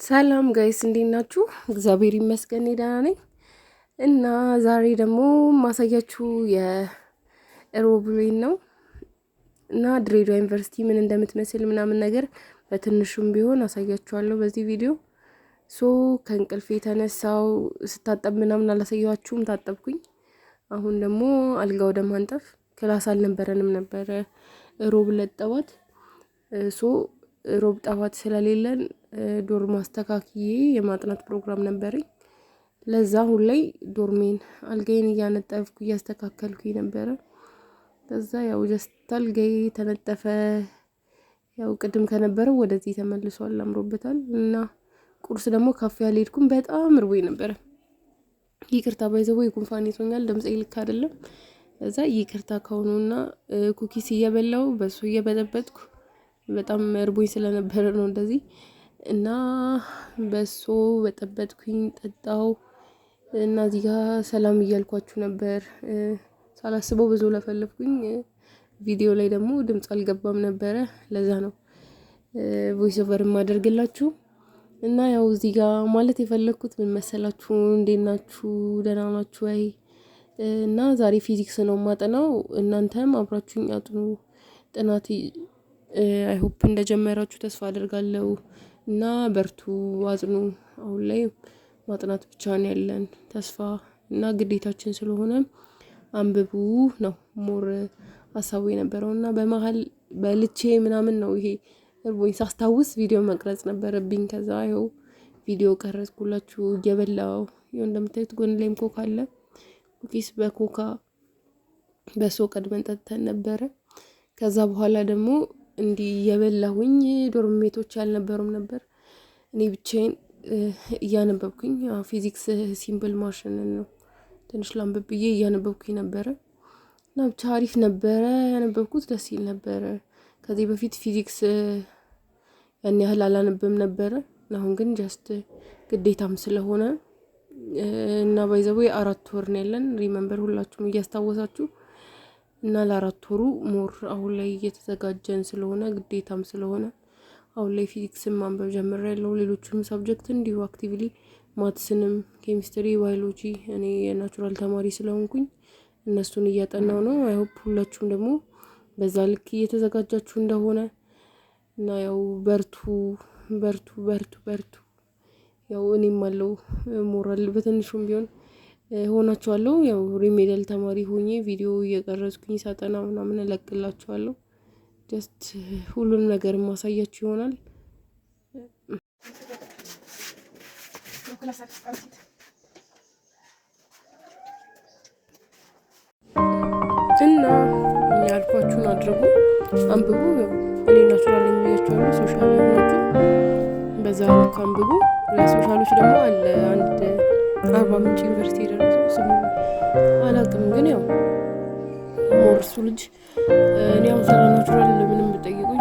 ሰላም ጋይስ እንዴት ናችሁ? እግዚአብሔር ይመስገን ደህና ነኝ። እና ዛሬ ደግሞ ማሳያችሁ የሮብሌን ነው እና ድሬዳዋ ዩኒቨርሲቲ ምን እንደምትመስል ምናምን ነገር በትንሹም ቢሆን አሳያችኋለሁ በዚህ ቪዲዮ። ከእንቅልፌ የተነሳው ስታጠብ ምናምን አላሳያችሁም፣ ታጠብኩኝ። አሁን ደግሞ አልጋ ወደ ማንጠፍ። ክላስ አልነበረንም ነበረ ሮብ ለጠዋት ሮብ ጠዋት ስለሌለን ዶርም አስተካክዬ የማጥናት ፕሮግራም ነበረኝ። ለዛ አሁን ላይ ዶርሜን አልጋዬን እያነጠፍኩ እያስተካከልኩኝ ነበረ። ከዛ ያው ጀስት አልጋዬ ተነጠፈ። ያው ቅድም ከነበረው ወደዚህ ተመልሷል፣ አምሮበታል። እና ቁርስ ደግሞ ካፌ አልሄድኩም፣ በጣም እርቦኝ ነበረ። ይቅርታ ባይዘው ጉንፋን ይዞኛል፣ ድምጼ ልክ አይደለም። እዛ ይቅርታ ከሆኑና ኩኪስ እየበላው በሱ እየበጠበጥኩ በጣም እርቦኝ ስለነበረ ነው እንደዚህ። እና በሶ በጠበጥኩኝ ጠጣው እና እዚህ ጋር ሰላም እያልኳችሁ ነበር። ሳላስበው ብዙ ለፈለፍኩኝ። ቪዲዮ ላይ ደግሞ ድምጽ አልገባም ነበረ፣ ለዛ ነው ቮይስ ኦቨር ማደርግላችሁ። እና ያው እዚህ ጋር ማለት የፈለኩት ምን መሰላችሁ? እንዴት ናችሁ? ደህና ናችሁ ወይ? እና ዛሬ ፊዚክስ ነው ማጠናው። እናንተም አብራችሁኝ አጥኑ። ጥናት አይ ሆፕ እንደጀመራችሁ ተስፋ አደርጋለሁ። እና በርቱ፣ አጥኑ። አሁን ላይ ማጥናት ብቻ ነው ያለን ተስፋ እና ግዴታችን ስለሆነ አንብቡ ነው ሞር ሀሳቡ የነበረው። እና በመሀል በልቼ ምናምን ነው ይሄ እርቦኝ ሳስታውስ ቪዲዮ መቅረጽ ነበረብኝ። ከዛ ይኸው ቪዲዮ ቀረጽኩላችሁ እየበላው። ይኸው እንደምታዩት ጎን ላይም ኮካ አለ። ኩኪስ በኮካ በሶ ቀድመን ጠጥተን ነበረ። ከዛ በኋላ ደግሞ እንዲህ እየበላሁኝ ዶርም ሜቶች አልነበሩም ነበር። እኔ ብቻዬን እያነበብኩኝ ፊዚክስ ሲምፕል ማሽን ነው ትንሽ ላንብብ ብዬ እያነበብኩኝ ነበረ። እና ብቻ አሪፍ ነበረ ያነበብኩት፣ ደስ ይል ነበረ። ከዚህ በፊት ፊዚክስ ያን ያህል አላነብም ነበረ። አሁን ግን ጀስት ግዴታም ስለሆነ እና ባይዘው 4 ወር ነው ያለን። ሪመምበር ሁላችሁም እያስታወሳችሁ እና ለ4 ወሩ ሞር አሁን ላይ እየተዘጋጀን ስለሆነ ግዴታም ስለሆነ አሁን ላይ ፊዚክስን ማንበብ ጀምሬያለሁ። ሌሎቹንም ሳብጀክት እንዲሁ አክቲቭሊ ማትስንም፣ ኬሚስትሪ፣ ባዮሎጂ እኔ የናቹራል ተማሪ ስለሆንኩኝ እነሱን እያጠናው ነው። አይ ሆፕ ሁላችሁም ደግሞ በዛ ልክ እየተዘጋጃችሁ እንደሆነ እና ያው በርቱ በርቱ በርቱ በርቱ። ያው እኔም አለው ሞራል በትንሹም ቢሆን ሆናችኋለሁ። ያው ሪሜዲያል ተማሪ ሆኜ ቪዲዮ እየቀረጽኩኝ ሳጠና ምናምን እለቅላችኋለሁ። ጀስት ሁሉንም ነገር ማሳያችሁ ይሆናል። እና ያልኳችሁን አድርጉ፣ አንብቡ። እኔ ናቹራል የሚያችኋለሁ፣ ሶሻል ናችሁ በዛ ልክ አንብቡ። ለሶሻሎች ደግሞ አለ አንድ 40 ምንጭ ዩኒቨርሲቲ ደረሰው ስሙ አላውቅም፣ ግን ያው ሞርሱ ልጅ እኔ አሁን ስለ ናቹራል ምንም ብጠይቁኝ